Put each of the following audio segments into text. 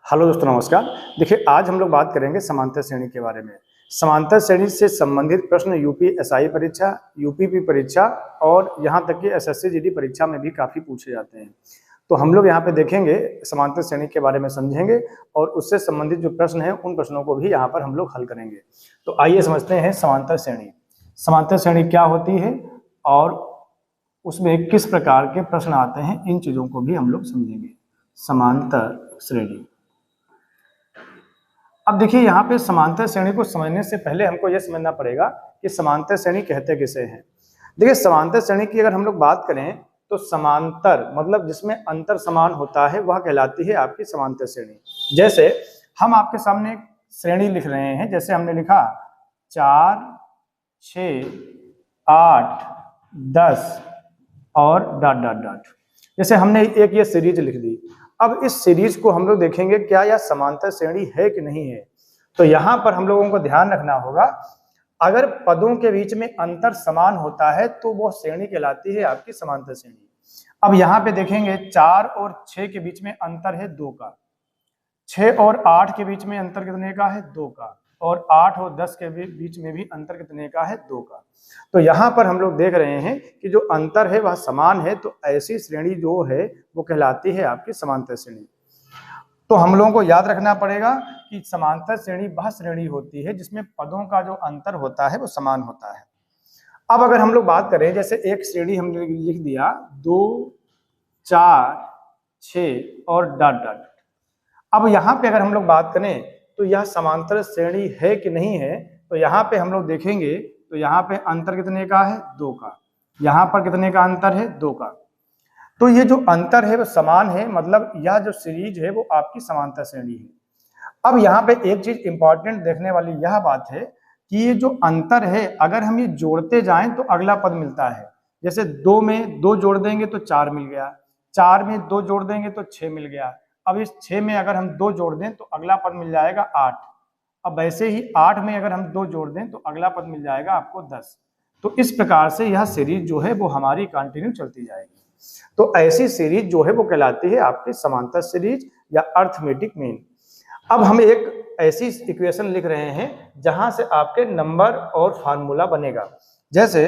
Hello दोस्तों, नमस्कार। देखिए, आज हम लोग बात करेंगे समांतर श्रेणी के बारे में। समांतर श्रेणी से संबंधित प्रश्न यूपीएसआई परीक्षा, यूपीपी परीक्षा और यहाँ तक कि एसएससी जीडी परीक्षा में भी काफ़ी पूछे जाते हैं। तो हम लोग यहाँ पे देखेंगे, समांतर श्रेणी के बारे में समझेंगे और उससे संबंधित जो प्रश्न हैं उन प्रश्नों को भी यहाँ पर हम लोग हल करेंगे। तो आइए समझते हैं समांतर श्रेणी। समांतर श्रेणी क्या होती है और उसमें किस प्रकार के प्रश्न आते हैं, इन चीज़ों को भी हम लोग समझेंगे। समांतर श्रेणी। अब देखिए, यहाँ पे समांतर श्रेणी को समझने से पहले हमको यह समझना पड़ेगा कि समांतर श्रेणी कहते किसे हैं। देखिए, समांतर श्रेणी की अगर हम लोग बात करें तो समांतर मतलब जिसमें अंतर समान होता है वह कहलाती है आपकी समांतर श्रेणी। जैसे हम आपके सामने एक श्रेणी लिख रहे हैं, जैसे हमने लिखा 4, 6, 8, 10 और डॉट डॉट डॉट। जैसे हमने एक ये सीरीज लिख दी। अब इस सीरीज को हम लोग देखेंगे क्या यह समांतर श्रेणी है कि नहीं है। तो यहाँ पर हम लोगों को ध्यान रखना होगा, अगर पदों के बीच में अंतर समान होता है तो वो श्रेणी कहलाती है आपकी समांतर श्रेणी। अब यहाँ पे देखेंगे 4 और 6 के बीच में अंतर है 2 का, 6 और 8 के बीच में अंतर कितने का है 2 का, और 8 और 10 के बीच में भी अंतर कितने का है 2 का। तो यहाँ पर हम लोग देख रहे हैं कि जो अंतर है वह समान है, तो ऐसी श्रेणी जो है वो कहलाती है आपकी समांतर श्रेणी। तो हम लोगों को याद रखना पड़ेगा कि समांतर श्रेणी वह श्रेणी होती है जिसमें पदों का जो अंतर होता है वो समान होता है। अब अगर हम लोग बात करें, जैसे एक श्रेणी हमने लिख दिया 2, 4, 6 और डॉट डॉट। अब यहाँ पे अगर हम लोग बात करें तो यह समांतर श्रेणी है कि नहीं है, तो यहाँ पे हम लोग देखेंगे तो यहाँ पे अंतर कितने का है 2 का, यहाँ पर कितने का अंतर है 2 का। तो ये जो अंतर है वो समान है, मतलब यह जो सीरीज है वो आपकी समांतर श्रेणी है। अब यहाँ पे एक चीज इंपॉर्टेंट देखने वाली यह बात है कि ये जो अंतर है अगर हम ये जोड़ते जाएं तो अगला पद मिलता है। जैसे 2 में 2 जोड़ देंगे तो 4 मिल गया, 4 में 2 जोड़ देंगे तो 6 मिल गया। अब इस 6 में अगर हम 2 जोड़ दें तो अगला पद मिल जाएगा 8। अब वैसे ही 8 में अगर हम 2 जोड़ दें तो अगला पद मिल जाएगा आपको 10। तो इस प्रकार से यह सीरीज जो है वो हमारी कंटिन्यू चलती जाएगी। तो ऐसी सीरीज जो है वो कहलाती है आपकी समांतर सीरीज या अर्थमेटिक मीन। अब हम एक ऐसी इक्वेशन लिख रहे हैं जहां से आपके नंबर और फार्मूला बनेगा। जैसे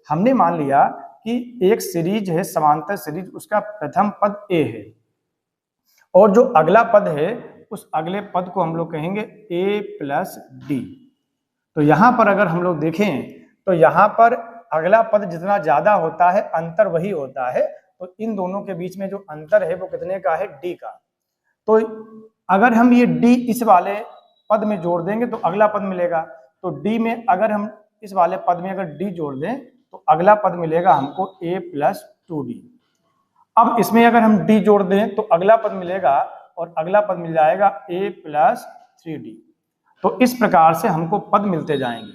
हमने मान लिया कि एक सीरीज है समांतर सीरीज, उसका प्रथम पद a है और जो अगला पद है उस अगले पद को हम लोग कहेंगे a प्लस डी। तो यहाँ पर अगर हम लोग देखें तो यहाँ पर अगला पद जितना ज्यादा होता है अंतर वही होता है, तो इन दोनों के बीच में जो अंतर है वो कितने का है d का। तो अगर हम ये d इस वाले पद में जोड़ देंगे तो अगला पद मिलेगा, तो d में अगर हम इस वाले पद में अगर d जोड़ दें तो अगला पद मिलेगा हमको a प्लस 2d। अब इसमें अगर हम d जोड़ दें तो अगला पद मिलेगा और अगला पद मिल जाएगा a प्लस 3d। तो इस प्रकार से हमको पद मिलते जाएंगे।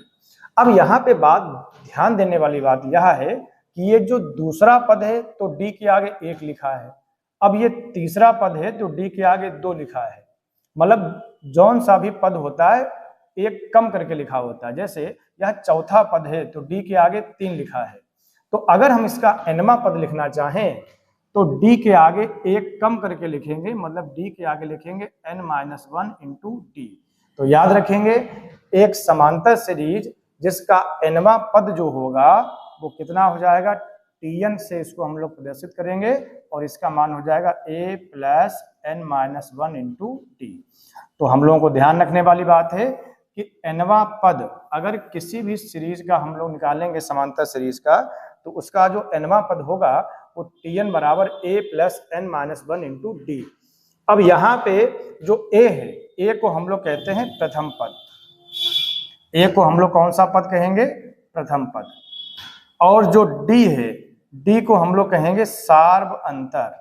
अब यहाँ पे बात ध्यान देने वाली बात यह है कि ये जो दूसरा पद है तो d के आगे 1 लिखा है, अब ये तीसरा पद है तो d के आगे 2 लिखा है। मतलब जौन सा भी पद होता है एक कम करके लिखा होता है। जैसे यह चौथा पद है तो d के आगे 3 लिखा है। तो अगर हम इसका nवां पद लिखना चाहें तो d के आगे 1 कम करके लिखेंगे, मतलब d के आगे लिखेंगे n-1 इंटू d। तो याद रखेंगे, एक समांतर सीरीज जिसका nवां पद जो होगा वो कितना हो जाएगा, tn से इसको हम लोग प्रदर्शित करेंगे और इसका मान हो जाएगा a plus n-1 into D. तो हम लोगों को ध्यान रखने वाली बात है कि nवां पद अगर किसी भी सीरीज का हम लोग निकालेंगे समांतर सीरीज का, तो उसका जो nवां पद होगा वो tn बराबर a plus n-1 into D. अब यहाँ पे जो a है, a को हम लोग कहते हैं प्रथम पद, a को हम लोग कौन सा पद कहेंगे, प्रथम पद। और जो d है, d को हम लोग कहेंगे सार्व अंतर,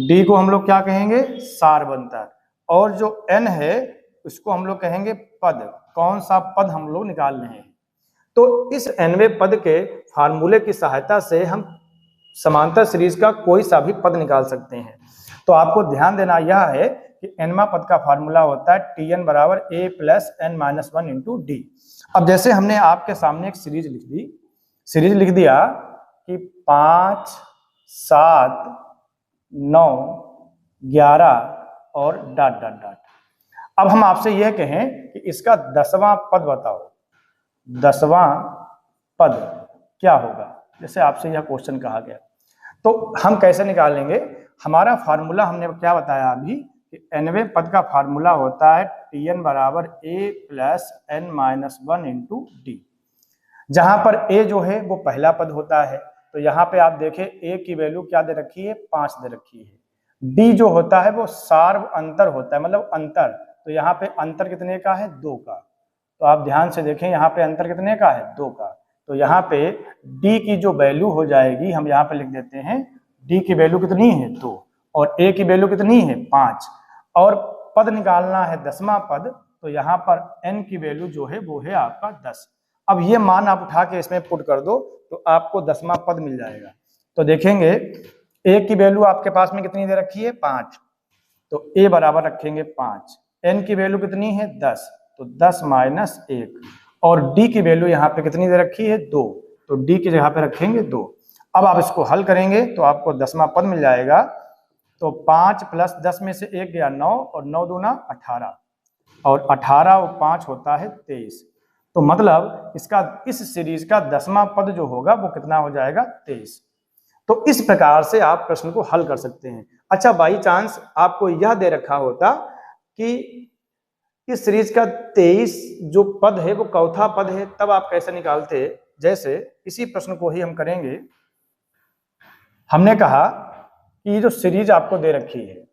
d को हम लोग क्या कहेंगे, सार्व अंतर। और जो n है उसको हम लोग कहेंगे पद, कौन सा पद हम लोग निकाल रहे हैं। तो इस nवें पद के फार्मूले की सहायता से हम समांतर सीरीज का कोई सा भी पद निकाल सकते हैं। तो आपको ध्यान देना यह है कि nवां पद का फार्मूला होता है tn बराबर a plus n-1 into D. अब जैसे हमने आपके सामने एक सीरीज लिख दी, सीरीज लिख दिया कि 5, 7, 9, 11, और डॉट डॉट डॉट। अब हम आपसे यह कहें कि इसका 10वां पद बताओ, 10वां पद क्या होगा, जैसे आपसे यह क्वेश्चन कहा गया, तो हम कैसे निकालेंगे? हमारा फार्मूला हमने क्या बताया अभी कि nवें पद का फार्मूला होता है Tn बराबर a plus n minus 1 into D, जहां पर a जो है वो पहला पद होता है, तो यहाँ पे आप देखें a की वैल्यू क्या दे रखी है, 5 दे रखी है। d जो होता है वो सार्व अंतर होता है, मतलब अंतर, तो यहाँ पे अंतर कितने का है, 2 का। तो आप ध्यान से देखें यहाँ पे अंतर कितने का है, 2 का। तो यहाँ पे d की जो वैल्यू हो जाएगी, हम यहाँ पे लिख देते हैं d की वैल्यू कितनी है, 2, और a की वैल्यू कितनी है, 5, और पद निकालना है 10वां पद, तो यहाँ पर n की वैल्यू जो है वो है आपका 10। अब ये मान आप उठा के इसमें पुट कर दो तो आपको 10वां पद मिल जाएगा। तो देखेंगे a की वैल्यू आपके पास में कितनी दे रखी है, 5, तो a बराबर रखेंगे 5, n की वैल्यू कितनी है, 10, तो 10 माइनस 1, और d की वैल्यू यहाँ पे कितनी दे रखी है, 2, तो d की जगह पे रखेंगे 2। अब आप इसको हल करेंगे तो आपको 10वां पद मिल जाएगा। तो 5 प्लस 10 में से 1 गया 9, और 9 दूना 18, और 18 और 5 होता है 23। तो मतलब इसका इस सीरीज का 10वां पद जो होगा वो कितना हो जाएगा, 23। तो इस प्रकार से आप प्रश्न को हल कर सकते हैं। अच्छा, बाई चांस आपको यह दे रखा होता कि इस सीरीज का 23 जो पद है वो चौथा पद है, तब आप कैसे निकालते? जैसे इसी प्रश्न को ही हम करेंगे। हमने कहा कि ये जो सीरीज आपको दे रखी है,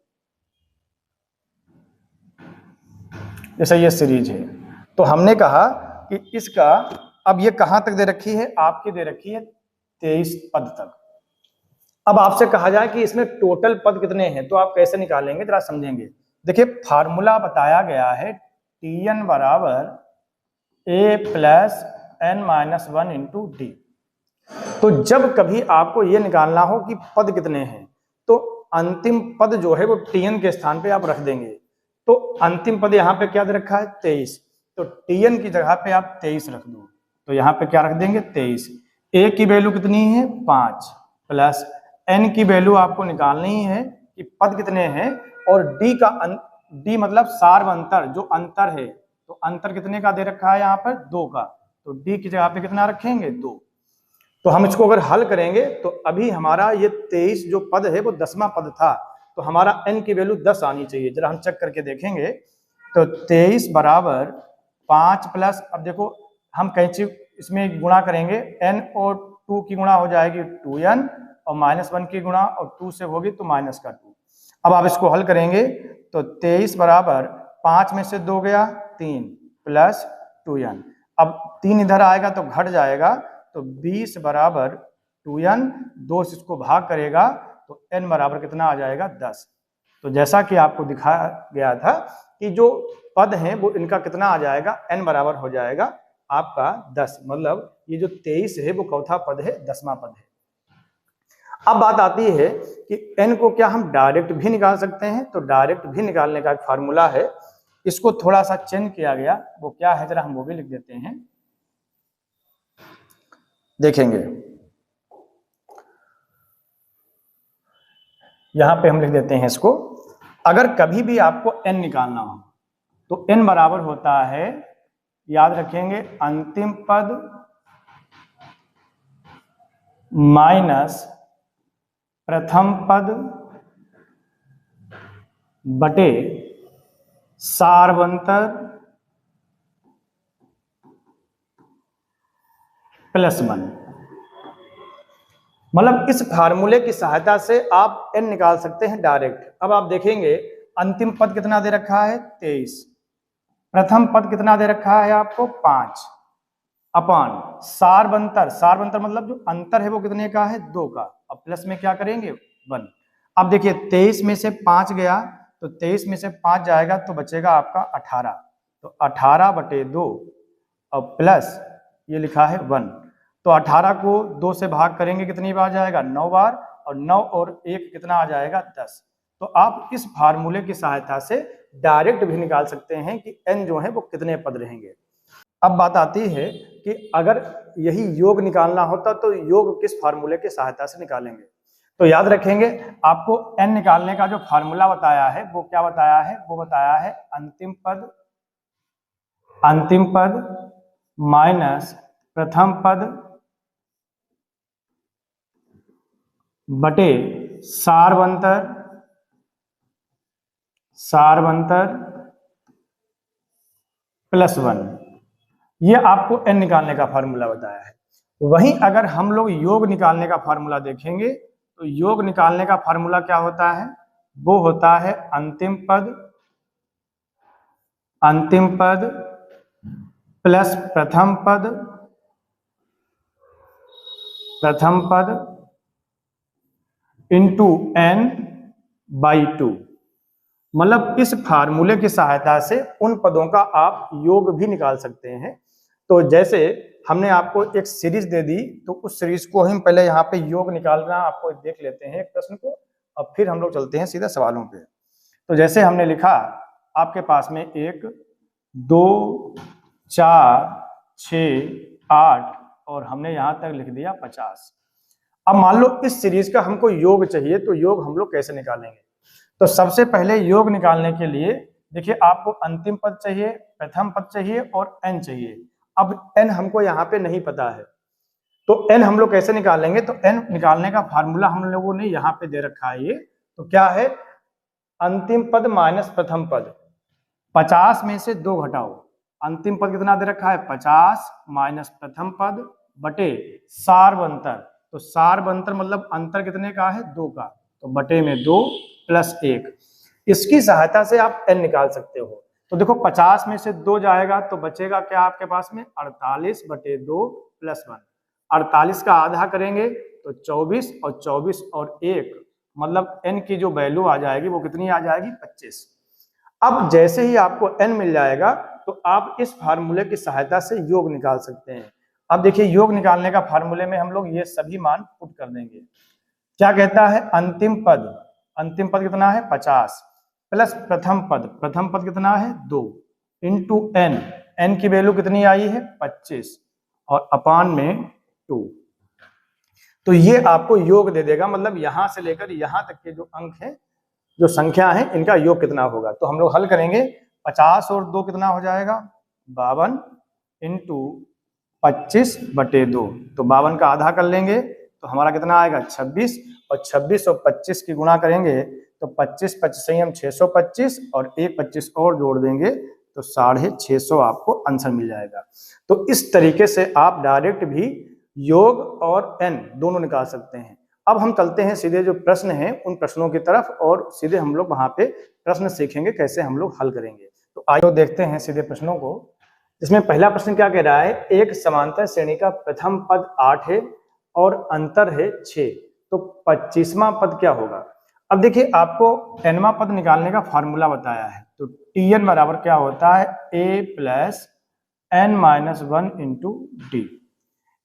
जैसे ये सीरीज है, तो हमने कहा कि इसका अब ये कहां तक दे रखी है, आपकी दे रखी है 23 पद तक। अब आपसे कहा जाए कि इसमें टोटल पद कितने हैं, तो आप कैसे निकालेंगे, जरा समझेंगे। देखिए फार्मूला बताया गया है Tn बराबर a plus n minus 1 into D. तो जब कभी आपको ये निकालना हो कि पद कितने हैं, तो अंतिम पद जो है वो Tn के स्थान पे आप रख देंगे। तो अंतिम पद यहाँ पे क्या दे रखा है, 23, तो Tn की जगह पे आप 23 रख दो, तो यहाँ पे क्या रख देंगे, 23। a की वैल्यू कितनी है, 5, प्लस n की वैल्यू आपको निकालनी है कि पद कितने हैं, और d मतलब सार्व अंतर, जो अंतर है, तो अंतर कितने का दे रखा है यहाँ पर, 2 का, तो d की जगह पे कितना रखेंगे, 2। तो हम इसको अगर हल करेंगे तो अभी हमारा ये 23 जो पद है वो 10वां पद था, तो हमारा n की वैल्यू 10 आनी चाहिए। जरा हम चेक करके देखेंगे, तो 23 बराबर 5 प्लस, अब देखो हम कैंची इसमें गुणा करेंगे, n और 2 की गुणा हो जाएगी 2n, और माइनस 1 की गुणा और 2 से होगी तो माइनस का 2। अब आप इसको हल करेंगे तो 23 बराबर 5 में से 2 गया 3, प्लस 2n, अब 3 इधर आएगा तो घट जाएगा, तो 20 बराबर 2n, 2 से इसको भाग करेगा तो n बराबर कितना आ जाएगा, 10। तो जैसा कि आपको दिखाया गया था कि जो पद हैं वो इनका कितना आ जाएगा, n बराबर हो जाएगा आपका 10, मतलब ये जो 23 है वो चौथा पद है, 10वां पद है। अब बात आती है कि n को क्या हम डायरेक्ट भी निकाल सकते हैं, तो डायरेक्ट भी निकालने का एक फार्मूला है, इसको थोड़ा सा चेंज किया गया, वो क्या है जरा हम वो भी लिख देते हैं, देखेंगे। यहां पे हम लिख देते हैं इसको, अगर कभी भी आपको n निकालना हो तो n बराबर होता है, याद रखेंगे, अंतिम पद माइनस प्रथम पद बटे सार्वंतर प्लस 1। मतलब इस फार्मूले की सहायता से आप n निकाल सकते हैं डायरेक्ट। अब आप देखेंगे अंतिम पद कितना दे रखा है, 23, प्रथम पद कितना दे रखा है आपको, 5, अपान सार्वंतर, सार्वंतर मतलब जो अंतर है वो कितने का है, 2 का, अब प्लस में क्या करेंगे, 1। अब देखिए 23 में से 5 गया, तो 23 में से 5 जाएगा तो बचेगा आपका 18, तो 18 बटे 2 और प्लस ये लिखा है 1, तो 18 को 2 से भाग करेंगे कितनी बार जाएगा, 9 बार, और 9 और 1 कितना आ जाएगा, 10। तो आप इस फार्मूले की सहायता से डायरेक्ट भी निकाल सकते हैं कि n जो है वो कितने पद रहेंगे। अब बात आती है कि अगर यही योग निकालना होता तो योग किस फार्मूले की सहायता से निकालेंगे। तो याद रखेंगे, आपको n निकालने का जो फार्मूला बताया है वो क्या बताया है, वो बताया है अंतिम पद माइनस प्रथम पद बटे सारवंतर प्लस 1। ये आपको n निकालने का फार्मूला बताया है। वहीं अगर हम लोग योग निकालने का फार्मूला देखेंगे तो योग निकालने का फार्मूला क्या होता है, वो होता है अंतिम पद प्लस प्रथम पद इंटू n/2। मतलब इस फार्मूले की सहायता से उन पदों का आप योग भी निकाल सकते हैं। तो जैसे हमने आपको एक सीरीज दे दी, तो उस सीरीज को हम पहले यहाँ पे योग निकालना आपको देख लेते हैं एक प्रश्न को, और फिर हम लोग चलते हैं सीधा सवालों पे। तो जैसे हमने लिखा आपके पास में 1 2 4 6 8 और हमने यहाँ तक लिख दिया 50। अब मान लो इस सीरीज का हमको योग चाहिए, तो योग हम लोग कैसे निकालेंगे। तो सबसे पहले योग निकालने के लिए देखिए, आपको अंतिम पद चाहिए, प्रथम पद चाहिए और n चाहिए। अब n हमको यहाँ पे नहीं पता है, तो n हम लोग कैसे निकालेंगे। तो n निकालने का फार्मूला हम लोगों ने यहाँ पे दे रखा है। ये तो क्या है, अंतिम पद माइनस प्रथम पद, 50 में से 2 घटाओ। अंतिम पद कितना दे रखा है, 50 माइनस प्रथम पद बटे सारवंतर। तो सारवंतर मतलब अंतर कितने का है, 2 का, तो बटे में 2 प्लस 1। इसकी सहायता से आप n निकाल सकते हो। तो देखो 50 में से 2 जाएगा तो बचेगा क्या आपके पास में, 48 बटे 2 प्लस 1। 48 का आधा करेंगे तो 24, और 24 और 1 मतलब n की जो वैल्यू आ जाएगी वो कितनी आ जाएगी, 25। अब जैसे ही आपको n मिल जाएगा तो आप इस फार्मूले की सहायता से योग निकाल सकते हैं। अब देखिए, योग निकालने का फार्मूले में हम लोग ये सभी मान पुट कर देंगे। क्या कहता है, अंतिम पद कितना है, 50 प्लस प्रथम पद कितना है, 2 इंटू n की वैल्यू कितनी आई है, 25 और अपान में 2। तो ये आपको योग दे देगा, मतलब यहां से लेकर यहां तक के जो अंक हैं, जो संख्या है, इनका योग कितना होगा। तो हम लोग हल करेंगे, 50 और 2 कितना हो जाएगा, 52 इंटू 25 बटे 2। तो 52 का आधा कर लेंगे तो हमारा कितना आएगा, 26, और 26 और 25 की गुणा करेंगे तो 25 25 हम 625 और एक 25 और जोड़ देंगे तो 650 आपको आंसर मिल जाएगा। तो इस तरीके से आप डायरेक्ट भी योग और n दोनों निकाल सकते हैं। अब हम चलते हैं सीधे जो प्रश्न हैं उन प्रश्नों की तरफ, और सीधे हम लोग वहां पे प्रश्न सीखेंगे कैसे हम लोग हल करेंगे। तो आइए देखते हैं सीधे प्रश्नों को। इसमें पहला प्रश्न क्या कह रहा है, एक समांतर श्रेणी का प्रथम पद 8 है और अंतर है 6, तो 25वां पद क्या होगा। अब देखिए, आपको nवां पद निकालने का फार्मूला बताया है। तो tn बराबर क्या होता है, a plus n-1 into D.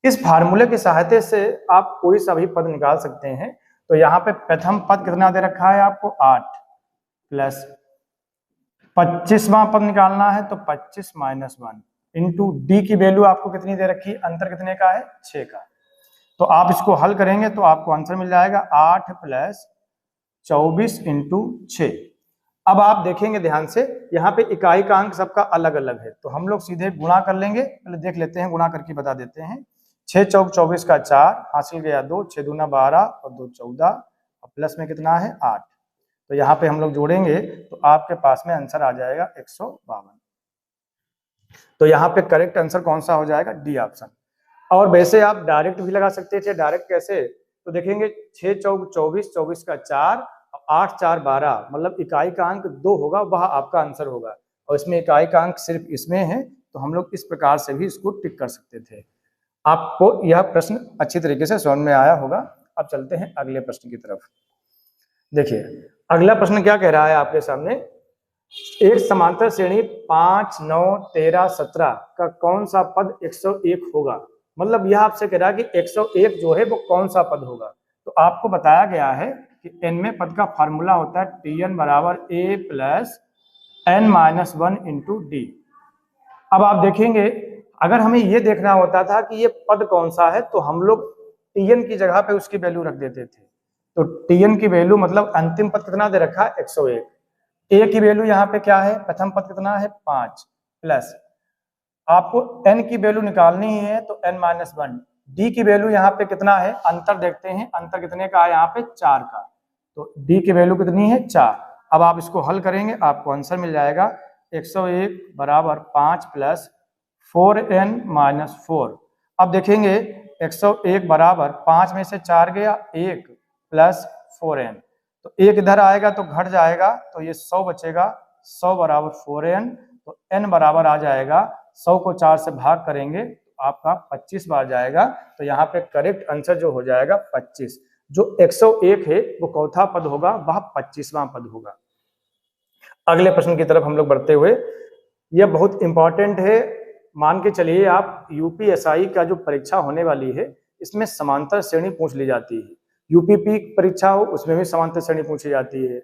इस फार्मूले की सहायता से आप कोई सा भी पद निकाल सकते हैं। तो यहाँ पे प्रथम पद कितना दे रखा है आपको, 8 प्लस 25वां पद निकालना है तो 25 माइनस 1 इंटू डी की वैल्यू आपको कितनी दे रखी है, अंतर कितने का है, 6 का। तो आप इसको हल करेंगे तो आपको आंसर मिल जाएगा 8 प्लस 24 इंटू 6। अब आप देखेंगे ध्यान से, यहाँ पे इकाई का अंक सबका अलग अलग है, तो हम लोग सीधे गुणा कर लेंगे। पहले देख लेते हैं, गुणा करके बता देते हैं। 6 चौक 24 का 4 हासिल गया 2, 6 दूना 12 और 2 14 और प्लस में कितना है 8। तो यहाँ पे हम लोग जोड़ेंगे तो आपके पास में आंसर आ जाएगा 152। तो यहाँ पे करेक्ट आंसर कौन सा हो जाएगा, डी ऑप्शन। और वैसे आप डायरेक्ट भी लगा सकते थे। डायरेक्ट कैसे, तो देखेंगे 6 चौक 24, 24 का 4, 8 4 12 मतलब इकाई का अंक 2 होगा, वह आपका आंसर होगा। और इसमें इकाई का अंक सिर्फ इसमें है, तो हम लोग इस प्रकार से भी इसको टिक कर सकते थे। आपको यह प्रश्न अच्छी तरीके से समझ में आया होगा। अब चलते हैं अगले प्रश्न की तरफ। देखिए, अगला प्रश्न क्या कह रहा है आपके सामने, एक समांतर श्रेणी 5 9 13 17 का कौन सा पद 101 होगा। मतलब यह आपसे कह रहा है कि 101 जो है वो कौन सा पद होगा। तो आपको बताया गया है कि nवें पद का फार्मूला होता है tn बराबर a plus n-1 into D. अब आप देखेंगे, अगर हमें ये देखना होता था कि ये पद कौन सा है, तो हम लोग tn की जगह पे उसकी वैल्यू रख देते थे। तो tn की वैल्यू मतलब अंतिम पद कितना दे रखा है 101। a की वैल्यू यहाँ पे क्या है, प्रथम पद कितना है 5 प्लस आपको n की वैल्यू निकालनी है तो n-1। d की वैल्यू यहाँ पे कितना है, अंतर देखते हैं, अंतर कितने का है यहाँ पे 4 का, तो d की वैल्यू कितनी है 4। अब आप इसको हल करेंगे आपको आंसर मिल जाएगा 101 बराबर 5 प्लस 4n-4। अब देखेंगे 101 बराबर 5 में से 4 गया 1 प्लस 4n, तो 1 इधर आएगा तो घट जाएगा तो ये 100 बचेगा, 100 बराबर 4n, तो n बराबर आ जाएगा 100 को 4 से भाग करेंगे तो आपका 25 बार जाएगा। तो यहाँ पे करेक्ट आंसर जो हो जाएगा 25। जो 101 है वो चौथा पद होगा, वह 25वां पद होगा। अगले प्रश्न की तरफ हम लोग बढ़ते हुए, यह बहुत इंपॉर्टेंट है, मान के चलिए आप यूपीएसआई का जो परीक्षा होने वाली है इसमें समांतर श्रेणी पूछ ली जाती है, यूपीपी परीक्षा हो उसमें भी समांतर श्रेणी पूछी जाती है,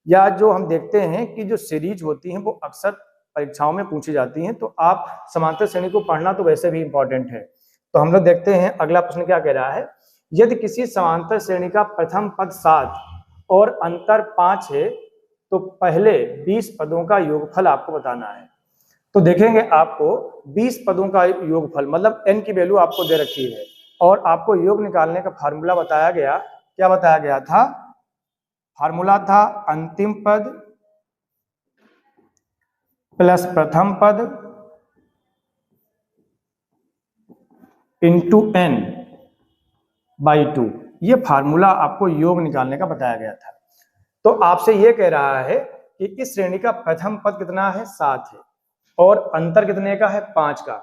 या जो हम देखते हैं कि जो सीरीज होती हैं वो अक्सर परीक्षाओं में पूछी जाती हैं, तो आप समांतर श्रेणी को पढ़ना तो वैसे भी इंपॉर्टेंट है। तो हम लोग देखते हैं अगला प्रश्न क्या कह रहा है, यदि किसी समांतर श्रेणी का प्रथम पद 7 और अंतर 5 है तो पहले 20 पदों का योगफल आपको बताना है। तो देखेंगे आपको 20 पदों का योगफल मतलब n की वैल्यू आपको दे रखी है और आपको योग निकालने का फार्मूला बताया गया, क्या बताया गया था, फार्मूला था अंतिम पद प्लस प्रथम पद इंटू n बाई 2, ये फार्मूला आपको योग निकालने का बताया गया था। तो आपसे ये कह रहा है कि इस श्रेणी का प्रथम पद कितना है 7 है और अंतर कितने का है 5 का,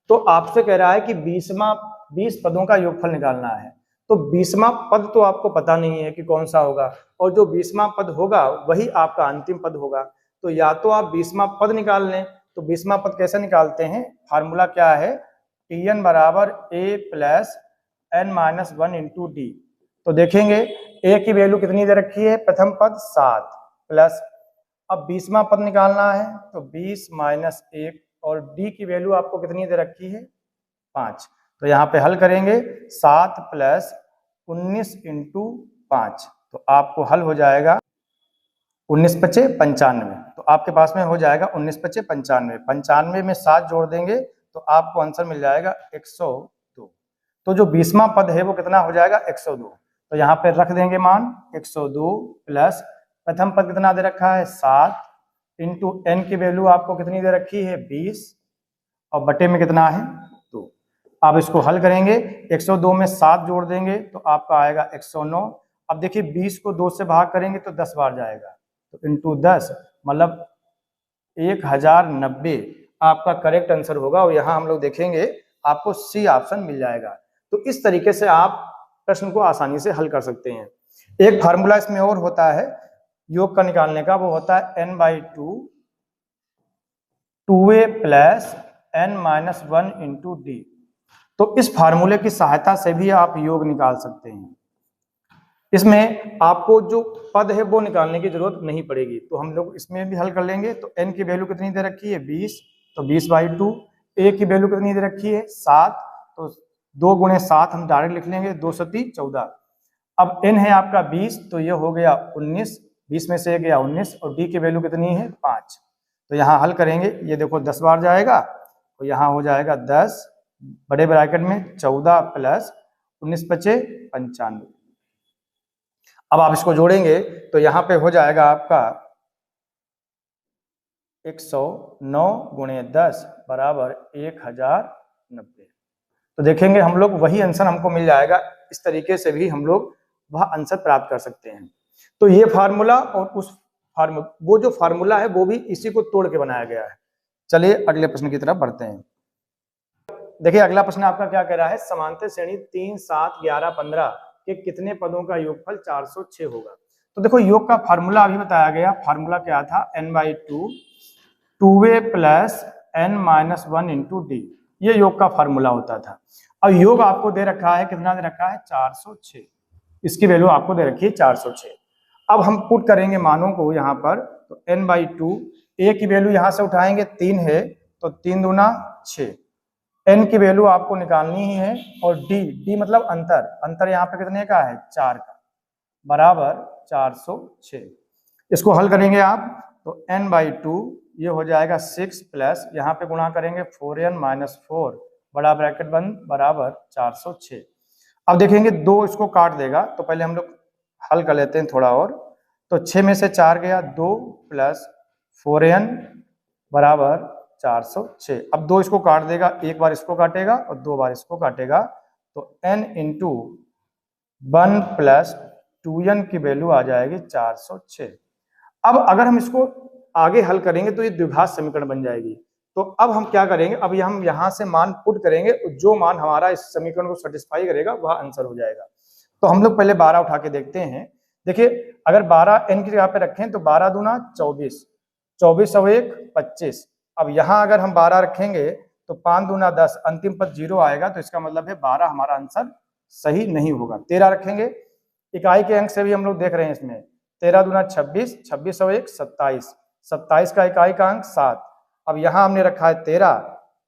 तो आपसे कह रहा है कि 20 पदों का योगफल निकालना है। तो 20वां पद तो आपको पता नहीं है कि कौन सा होगा, और जो 20वां पद होगा वही आपका अंतिम पद होगा, तो या तो आप 20वां पद निकाल लें। तो 20वां पद कैसे निकालते हैं, फार्मूला क्या है, tn बराबर a plus n-1 into D. तो देखेंगे a की वैल्यू कितनी दे रखी है, प्रथम पद 7 प्लस, अब 20वां पद निकालना है तो 20 माइनस 1 और d की वैल्यू आपको कितनी दे रखी है 5। तो यहाँ पे हल करेंगे 7 प्लस 19 इंटू 5, तो आपको हल हो जाएगा 19 पचे 95, तो आपके पास में हो जाएगा 19 पचे 95, 95 में 7 जोड़ देंगे तो आपको आंसर मिल जाएगा 102। तो जो 20वां पद है वो कितना हो जाएगा 102, तो यहाँ पे रख देंगे मान 102 प्लस प्रथम पद कितना दे रखा है 7 इंटू n की वैल्यू आपको कितनी दे रखी है 20 और बटे में कितना है 2। आप इसको हल करेंगे 102 में 7 जोड़ देंगे तो आपका आएगा 109। अब देखिए 20 को 2 से भाग करेंगे तो 10 बार जाएगा, तो इंटू 10 मतलब 1090 आपका करेक्ट आंसर होगा, और यहाँ हम लोग देखेंगे आपको सी ऑप्शन मिल जाएगा। तो इस तरीके से आप प्रश्न को आसानी से हल कर सकते हैं। एक फार्मूला इसमें और होता है योग का निकालने का, वो होता है n/2 2a plus n-1 into D. तो इस फार्मूले की सहायता से भी आप योग निकाल सकते हैं। इसमें आपको जो पद है वो निकालने की जरूरत नहीं पड़ेगी, तो हम लोग इसमें भी हल कर लेंगे। तो n की वैल्यू कितनी दे रखी है 20, तो 20/2, a की वैल्यू कितनी दे रखी है 7, तो 2 गुणे 7 हम डायरेक्ट लिख लेंगे 2 सती 14। अब n है आपका 20, तो ये हो गया 19, 20 में से गया 19 और d की वैल्यू कितनी है 5। तो यहाँ हल करेंगे, ये देखो 10 बार जाएगा तो यहाँ हो जाएगा 10 बड़े ब्रैकेट में 14 प्लस 19 पचे 95। अब आप इसको जोड़ेंगे तो यहाँ पे हो जाएगा आपका 109 गुणे 10 बराबर 1090। तो देखेंगे हम लोग वही आंसर हमको मिल जाएगा, इस तरीके से भी हम लोग वह आंसर प्राप्त कर सकते हैं। तो ये फार्मूला और उस वो जो फार्मूला है वो भी इसी को तोड़ के बनाया गया है। चलिए अगले प्रश्न की तरफ बढ़ते हैं। देखिए अगला प्रश्न आपका क्या कह रहा है, समांतर श्रेणी 3, 7, 11, 15 के कितने पदों का योगफल 406 होगा। तो देखो योग का फार्मूला अभी बताया गया, फार्मूला क्या था n/2 2a plus n-1 into D, ये योग का फार्मूला होता था। अब योग आपको दे रखा है, कितना दे रखा है 406, इसकी वैल्यू आपको दे रखी है 406। अब हम पुट करेंगे मानों को यहाँ पर, तो n/2 a की वैल्यू यहाँ से उठाएंगे 3 है तो 3 दूना 6, n की वैल्यू आपको निकालनी ही है, और d मतलब अंतर यहाँ पे कितने का है 4 का, बराबर 406। इसको हल करेंगे आप तो n/2 ये हो जाएगा 6 प्लस यहाँ पे गुणा करेंगे 4n - 4 बड़ा ब्रैकेट बंद बराबर 406। अब देखेंगे 2 इसको काट देगा, तो पहले हम लोग हल कर लेते हैं थोड़ा और। तो 6 में से 4 गया, 2 प्लस 4n बराबर 406। अब 2 इसको काट देगा, एक बार इसको काटेगा और 2 बार इसको काटेगा, तो n इंटू 1 प्लस 2n की वैल्यू आ जाएगी 406। अब अगर हम इसको आगे हल करेंगे तो ये द्विघात समीकरण बन जाएगी। तो अब हम क्या करेंगे, अब हम यहाँ से मान पुट करेंगे, जो मान हमारा इस समीकरण को सेटिस्फाई करेगा वह आंसर हो जाएगा। तो हम लोग पहले 12 उठा के देखते हैं। देखिए अगर 12 n की जगह पे रखें तो 12 दूना 24, 24 और 1 25। अब यहाँ अगर हम 12 रखेंगे तो 5 दूना 10, अंतिम पद 0 आएगा, तो इसका मतलब है 12 हमारा आंसर सही नहीं होगा। 13 रखेंगे, इकाई के अंक से भी हम लोग देख रहे हैं इसमें, 13 दूना 26, 26 और 1 27, 27 का इकाई का अंक 7। अब यहाँ हमने रखा है 13,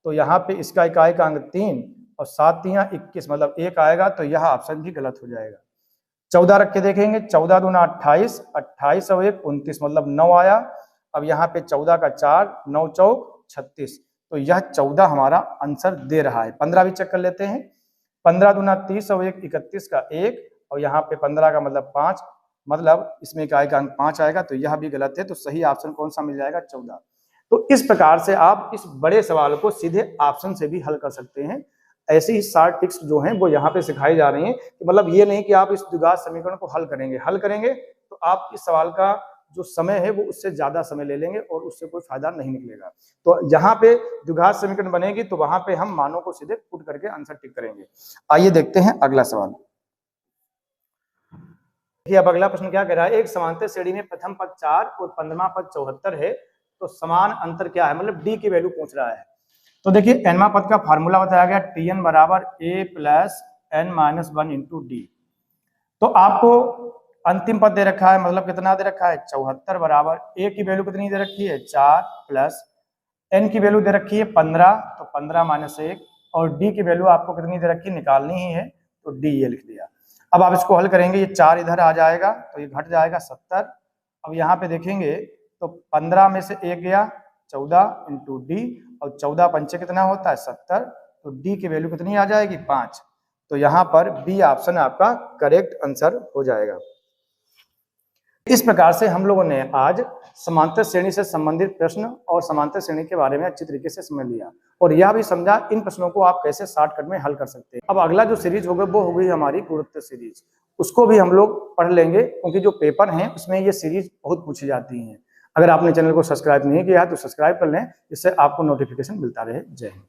तो यहाँ पे इसका इकाई का अंक 3 और 7 3 21, मतलब 1 आएगा, तो यह ऑप्शन भी गलत हो जाएगा। 14 रख के देखेंगे, 14 दूना 28, 28 और 1 29, मतलब 9 आया। अब यहाँ पे 14 का 4, 9 चौक 36, तो यह 14 हमारा आंसर दे रहा है। 15 भी चेक कर लेते हैं, 15 दूना 30 और 1 31 का 1, और यहाँ पे 15 का मतलब 5, मतलब इसमें इकाई का अंक 5 आएगा, तो यह भी गलत है। तो सही ऑप्शन कौन सा मिल जाएगा, 14। तो इस प्रकार से आप इस बड़े सवाल को सीधे ऑप्शन से भी हल कर सकते हैं। ऐसी ही शार्ट ट्रिक्स जो हैं वो यहाँ पे सिखाई जा रही हैं, कि मतलब ये नहीं कि आप इस द्विघात समीकरण को हल करेंगे तो आप इस सवाल का जो समय है वो उससे ज्यादा समय ले लेंगे और उससे कोई फायदा नहीं निकलेगा। तो यहाँ पे द्विघात समीकरण बनेगी तो वहां पे हम मानों को सीधे पुट करके आंसर टिक करेंगे। आइए देखते हैं अगला सवाल। अब अगला प्रश्न क्या कह रहा है, एक समांतर श्रेणी में प्रथम पद 4 और 15वां पद 74 है, तो समान अंतर क्या है, मतलब डी की वैल्यू पूछ रहा है। तो देखिए nवां पद का फार्मूला बताया गया, Tn बराबर a plus n minus 1 into D. तो आपको अंतिम पद दे रखा है, मतलब कितना दे रखा है, 74 बराबर a की वैल्यू कितनी दे रखी है, 4 प्लस n की वैल्यू दे रखी है 15, तो 15 माइनस 1, और d की वैल्यू आपको कितनी दे रखी है, निकालनी ही है, तो d ये लिख दिया। अब आप इसको हल करेंगे, ये 4 इधर आ जाएगा तो ये घट जाएगा 70। अब यहाँ पे देखेंगे तो 15 में से 1 गया, 14 इंटू डी, और 14 पंचे कितना होता है 70, तो डी की वैल्यू कितनी आ जाएगी 5। तो यहाँ पर बी ऑप्शन आपका करेक्ट आंसर हो जाएगा। इस प्रकार से हम लोगों ने आज समांतर श्रेणी से संबंधित प्रश्न और समांतर श्रेणी के बारे में अच्छी तरीके से समझ लिया, और यह भी समझा इन प्रश्नों को आप कैसे शॉर्टकट में हल कर सकते हैं। अब अगला जो सीरीज होगा वो होगी हमारी गुरुत्व सीरीज, उसको भी हम लोग पढ़ लेंगे, क्योंकि जो पेपर हैं उसमें ये सीरीज बहुत पूछी जाती है। अगर आपने चैनल को सब्सक्राइब नहीं किया है तो सब्सक्राइब कर लें, इससे आपको नोटिफिकेशन मिलता रहे। जय हिंद।